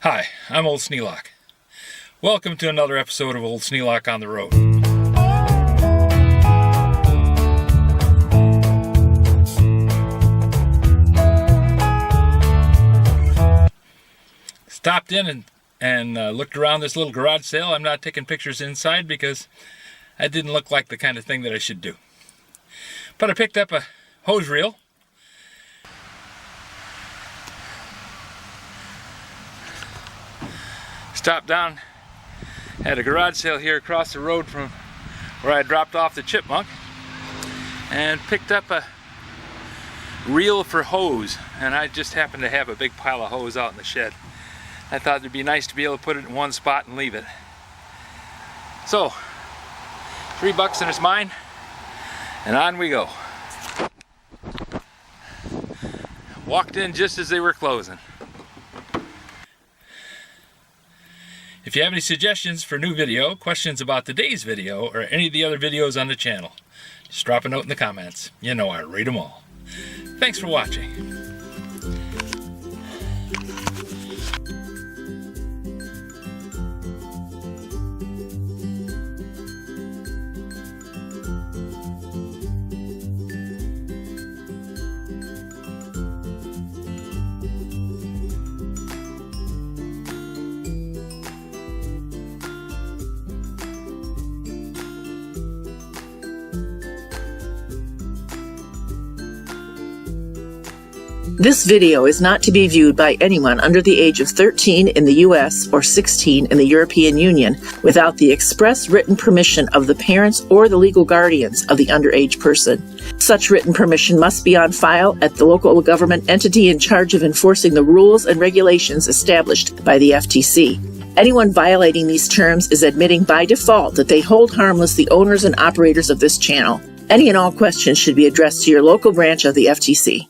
Hi, I'm Old Sneelock. Welcome to another episode of Old Sneelock on the Road. Stopped in and looked around this little garage sale. I'm not taking pictures inside because that didn't look like the kind of thing that I should do. But I picked up a hose reel. Stopped down at a garage sale here across the road from where I dropped off the chipmunk and picked up a reel for hose, and I just happened to have a big pile of hose out in the shed. I thought it'd be nice to be able to put it in one spot and leave it. So, $3 and it's mine, and on we go. Walked in just as they were closing. If you have any suggestions for new video, questions about today's video, or any of the other videos on the channel, just drop a note in the comments. You know I read them all. Thanks for watching. This video is not to be viewed by anyone under the age of 13 in the U.S. or 16 in the European Union without the express written permission of the parents or the legal guardians of the underage person. Such written permission must be on file at the local government entity in charge of enforcing the rules and regulations established by the FTC. Anyone violating these terms is admitting by default that they hold harmless the owners and operators of this channel. Any and all questions should be addressed to your local branch of the FTC.